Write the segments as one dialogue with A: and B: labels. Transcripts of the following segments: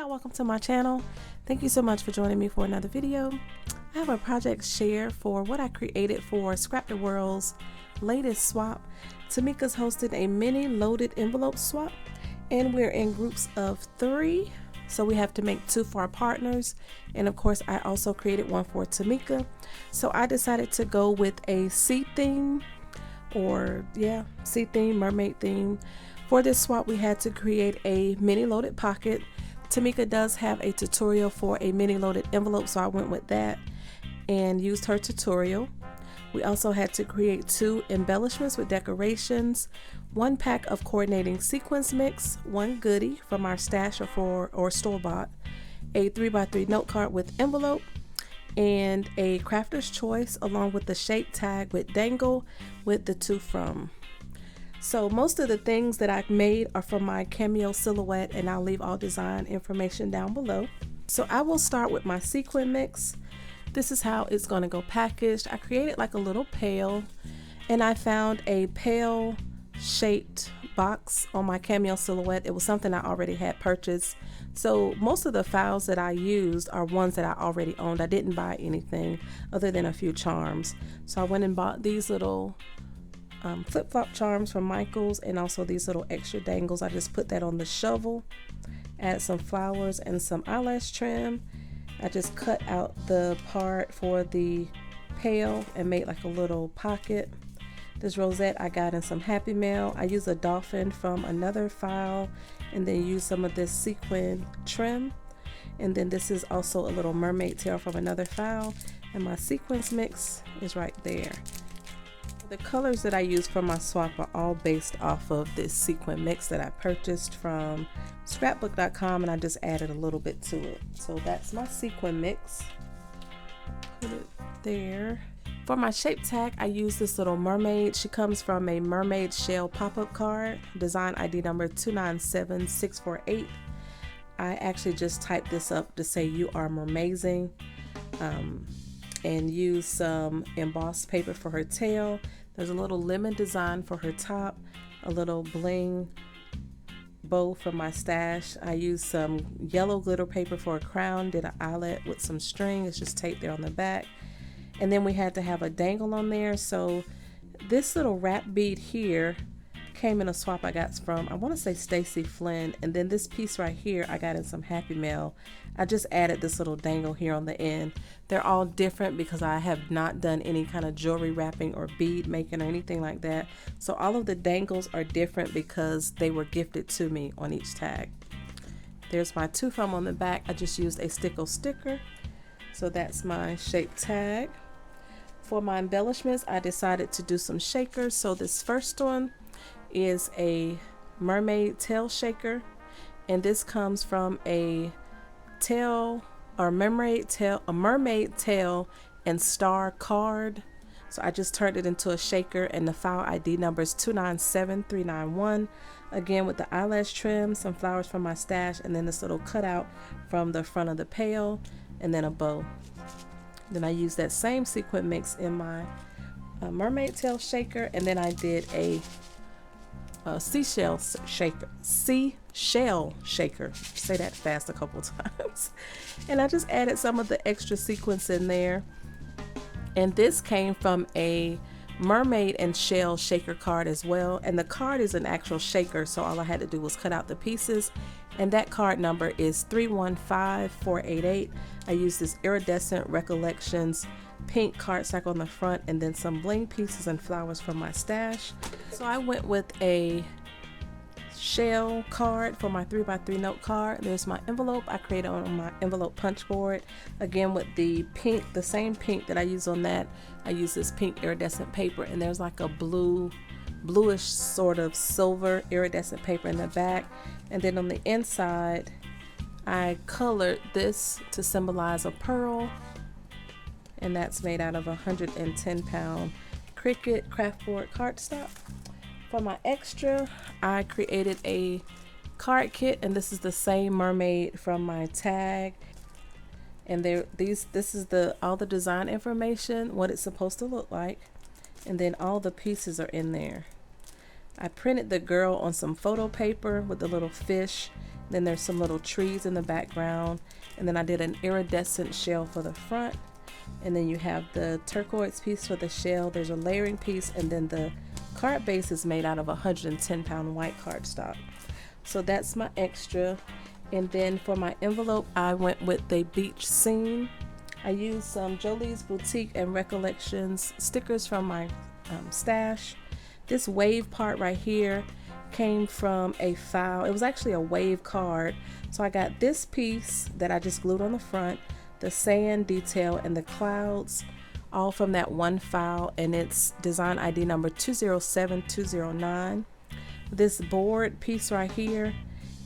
A: y'all, welcome to my channel. Thank you so much for joining me for another video. I have a project share for what I created for Scrap the World's latest swap. Tamika's hosted a mini loaded envelope swap and we're in groups of 3. So we have to make 2 for our partners, and of course I also created one for Tamika. So I decided to go with a sea theme, or sea theme, mermaid theme. For this swap we had to create a mini loaded pocket. Tamika does have a tutorial for a mini loaded envelope, so I went with that and used her tutorial. We also had to create 2 embellishments with decorations, 1 pack of coordinating sequins mix, 1 goodie from our stash or store-bought, a 3x3 note card with envelope, and a crafter's choice along with the shape tag with dangle with the to from. So most of the things that I've made are from my cameo silhouette, and I'll leave all design information down below. So I will start with my sequin mix. This is how it's going to go packaged. I created like a little pail, and I found a pail shaped box on my cameo silhouette. It was something I already had purchased. So most of the files that I used are ones that I already owned. I didn't buy anything other than a few charms. So I went and bought these little flip-flop charms from Michael's, and also these little extra dangles. I just put that on the shovel, add some flowers and some eyelash trim. I just cut out the part for the pail and made like a little pocket. This rosette I got in some Happy Mail. I used a dolphin from another file and then used some of this sequin trim. And then this is also a little mermaid tail from another file, and my sequins mix is right there. The colors that I use for my swap are all based off of this sequin mix that I purchased from scrapbook.com, and I just added a little bit to it. So that's my sequin mix. Put it there. For my shape tag, I use this little mermaid. She comes from a mermaid shell pop-up card, design ID number 297648. I actually just typed this up to say "You are mermazing," and use some embossed paper for her tail. There's a little lemon design for her top, a little bling bow from my stash. I used some yellow glitter paper for a crown, did an eyelet with some string. It's just taped there on the back. And then we had to have a dangle on there. So this little wrap bead here came in a swap I got from, I want to say, Stacy Flynn. And then this piece right here I got in some Happy Mail. I just added this little dangle here on the end. They're all different because I have not done any kind of jewelry wrapping or bead making or anything like that. So all of the dangles are different because they were gifted to me on each tag. There's my to from on the back. I just used a sticker. So that's my shape tag. For my embellishments, I decided to do some shakers. So this first one is a mermaid tail shaker, and this comes from a mermaid tail and star card. So I just turned it into a shaker, and the file ID number is 297391. Again, with the eyelash trim, some flowers from my stash, and then this little cutout from the front of the pail, and then a bow. Then I used that same sequin mix in my mermaid tail shaker, and then I did a seashell shaker. Say that fast a couple times. And I just added some of the extra sequins in there. And this came from a mermaid and shell shaker card as well. And the card is an actual shaker, so all I had to do was cut out the pieces. And that card number is 315488. I used this iridescent Recollections pink cardstock on the front, and then some bling pieces and flowers from my stash. So I went with a shell card for my 3x3 note card. There's my envelope I created on my envelope punch board, again with the pink, the same pink that I used on that. I used this pink iridescent paper, and there's like a bluish sort of silver iridescent paper in the back. And then on the inside I colored this to symbolize a pearl, and that's made out of 110-pound Cricut craftboard cardstock. For my extra, I created a card kit, and this is the same mermaid from my tag. And this is all the design information, what it's supposed to look like, and then all the pieces are in there. I printed the girl on some photo paper with the little fish Then there's some little trees in the background, and then I did an iridescent shell for the front, and then you have the turquoise piece for the shell. There's a layering piece, and then the card base is made out of 110-pound white cardstock. So that's my extra. And then for my envelope, I went with the beach scene. I used some Jolie's Boutique and Recollections stickers from my stash. This wave part right here came from a file. It was actually a wave card. So I got this piece that I just glued on the front, the sand detail, and the clouds, all from that one file, and it's design ID number 207209. This board piece right here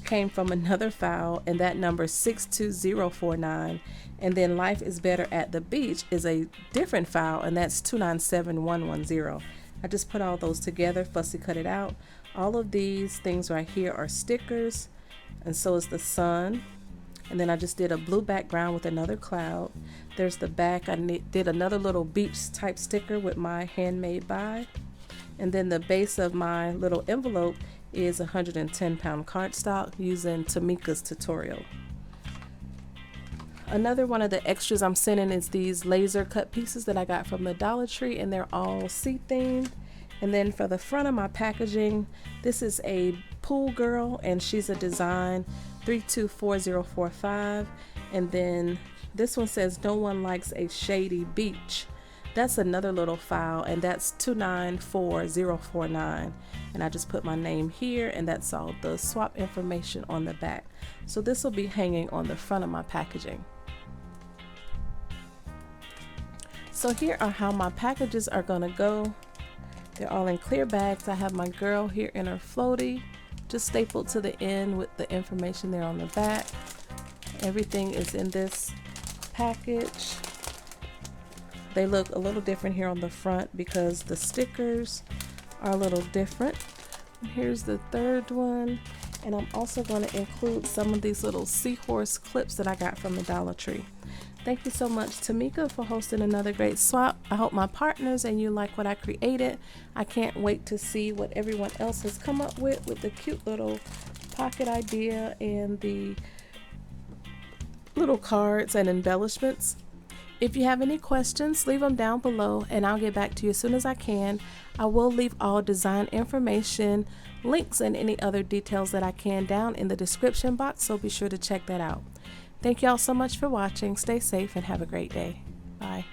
A: came from another file, and that number 62049. And then Life is Better at the Beach is a different file, and that's 297110. I just put all those together, fussy cut it out. All of these things right here are stickers, and so is the sun. And then I just did a blue background with another cloud. There's the back. I did another little beach type sticker with my handmade by. And then the base of my little envelope is 110-pound cardstock using Tamika's tutorial. Another one of the extras I'm sending is these laser cut pieces that I got from the Dollar Tree, and they're all sea themed. And then for the front of my packaging, this is a pool girl, and she's a design 324045. And then this one says no one likes a shady beach. That's another little file, and that's 294049. And I just put my name here, and that's all the swap information on the back. So this will be hanging on the front of my packaging. So here are how my packages are gonna go. They're all in clear bags. I have my girl here in her floaty, just stapled to the end with the information there on the back. Everything is in this package. They look a little different here on the front because the stickers are a little different. And here's the third one. And I'm also going to include some of these little seahorse clips that I got from the Dollar Tree. Thank you so much, Tamika, for hosting another great swap. I hope my partners and you like what I created. I can't wait to see what everyone else has come up with the cute little pocket idea and the little cards and embellishments. If you have any questions, leave them down below and I'll get back to you as soon as I can. I will leave all design information, links, and any other details that I can down in the description box, so be sure to check that out. Thank you all so much for watching. Stay safe and have a great day. Bye.